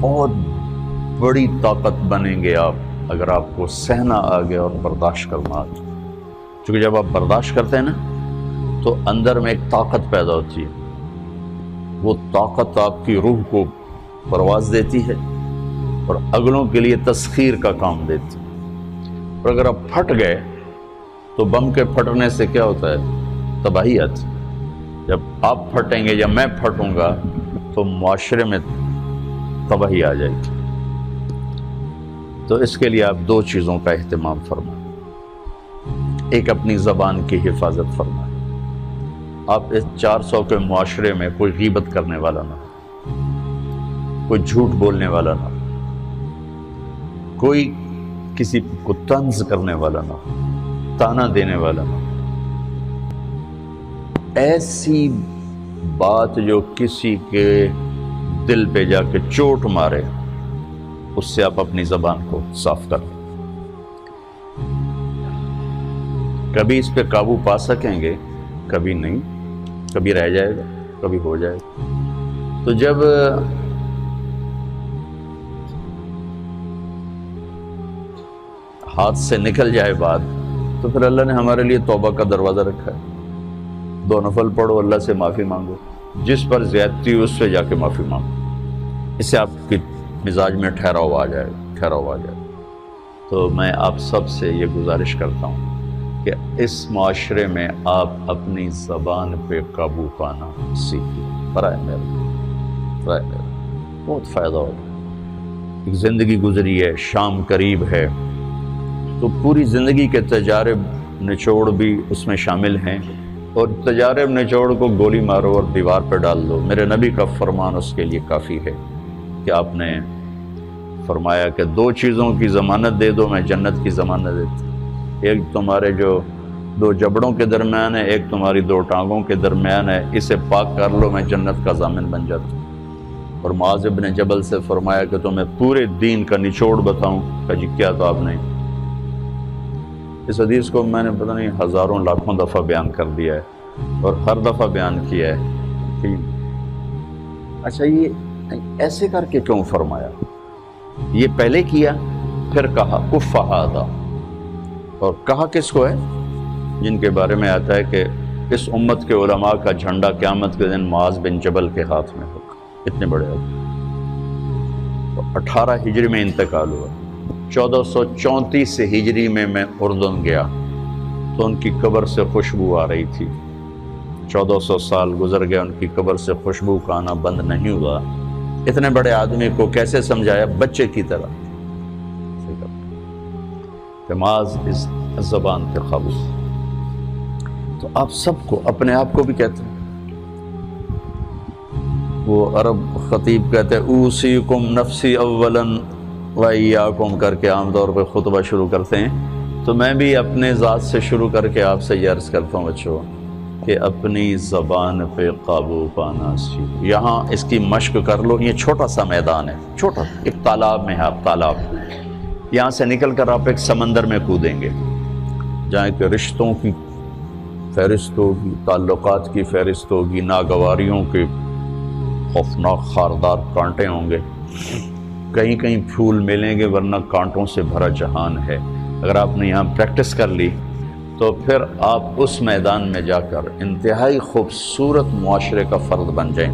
بہت بڑی طاقت بنیں گے آپ اگر آپ کو سہنا آ گیا اور برداشت کرنا آ گیا. چونکہ جب آپ برداشت کرتے ہیں نا تو اندر میں ایک طاقت پیدا ہوتی ہے. وہ طاقت آپ کی روح کو پرواز دیتی ہے اور اگلوں کے لیے تسخیر کا کام دیتی ہے. اور اگر آپ پھٹ گئے تو بم کے پھٹنے سے کیا ہوتا ہے؟ تباہی آتی. جب آپ پھٹیں گے یا میں پھٹوں گا تو معاشرے میں تباہی آ جائے گی. تو اس کے لیے آپ دو چیزوں کا اہتمام فرمائیں. ایک اپنی زبان کی حفاظت فرمائیں. آپ اس 400 کے معاشرے میں کوئی غیبت کرنے والا نہ ہو، کوئی جھوٹ بولنے والا نہ ہو، کوئی کسی کو طنز کرنے والا نہ ہو، تانا دینے والا نہ ہو. ایسی بات جو کسی کے دل پہ جا کے چوٹ مارے اس سے آپ اپنی زبان کو صاف کر لیں. کبھی اس پہ قابو پا سکیں گے، کبھی نہیں، کبھی رہ جائے گا، کبھی ہو جائے گا. تو جب ہاتھ سے نکل جائے بات تو پھر اللہ نے ہمارے لیے توبہ کا دروازہ رکھا ہے. 2 نفل پڑھو، اللہ سے معافی مانگو، جس پر زیادتی ہو اس سے جا کے معافی مانگو. اس سے آپ کی مزاج میں ٹھہراؤ آ جائے گا. تو میں آپ سب سے یہ گزارش کرتا ہوں کہ اس معاشرے میں آپ اپنی زبان پہ قابو پانا سیکھیں. برائے میرا بہت فائدہ ہوگا. ایک زندگی گزری ہے، شام قریب ہے، تو پوری زندگی کے تجارب نچوڑ بھی اس میں شامل ہیں. اور تجارب نچوڑ کو گولی مارو اور دیوار پہ ڈال دو. میرے نبی کا فرمان اس کے لیے کافی ہے کہ آپ نے فرمایا کہ 2 چیزوں کی ضمانت دے دو، میں جنت کی ضمانت دیتا. ایک تمہارے جو 2 جبڑوں کے درمیان ہے، ایک تمہاری 2 ٹانگوں کے درمیان ہے، اسے پاک کر لو، میں جنت کا ضامن بن جاتا ہوں. اور معاذ بن جبل سے فرمایا کہ تمہیں پورے دین کا نچوڑ بتاؤں. کہ جی کیا؟ تو آپ نے اس حدیث کو میں نے پتہ نہیں ہزاروں لاکھوں دفعہ بیان کر دیا ہے اور ہر دفعہ بیان کیا ہے کہ اچھا یہ ایسے کر کے کیوں فرمایا؟ یہ پہلے کیا پھر کہا کف ھذا. اور کہا کس کو ہے؟ جن کے بارے میں آتا ہے کہ اس امت کے علماء کا جھنڈا قیامت کے دن معاذ بن جبل کے ہاتھ میں ہوگا. اتنے بڑے تو 18 ہجری میں انتقال ہوا. 1434 ہجری میں اردن گیا تو ان کی قبر سے خوشبو آ رہی تھی. 1400 سال گزر گیا، ان کی قبر سے خوشبو کا آنا بند نہیں ہوا. اتنے بڑے آدمی کو کیسے سمجھایا؟ بچے کی طرح. معاذ اس زبان پہ قابو. تو آپ سب کو، اپنے آپ کو بھی کہتے ہیں، وہ عرب خطیب کہتے ہیں اوصیکم نفسی اولا وایاکم کر کے عام طور پہ خطبہ شروع کرتے ہیں. تو میں بھی اپنے ذات سے شروع کر کے آپ سے یہ عرض کرتا ہوں بچوں کہ اپنی زبان پہ قابو پانا سیکھو. یہاں اس کی مشق کر لو. یہ چھوٹا سا میدان ہے، چھوٹا ایک تالاب میں ہے. آپ تالاب، یہاں سے نکل کر آپ ایک سمندر میں کودیں گے جہاں کہ رشتوں کی فہرست ہوگی، تعلقات کی فہرست ہوگی، ناگواریوں کے خوفناک خاردار کانٹے ہوں گے. کہیں کہیں پھول ملیں گے ورنہ کانٹوں سے بھرا جہان ہے. اگر آپ نے یہاں پریکٹس کر لی تو پھر آپ اس میدان میں جا کر انتہائی خوبصورت معاشرے کا فرد بن جائیں.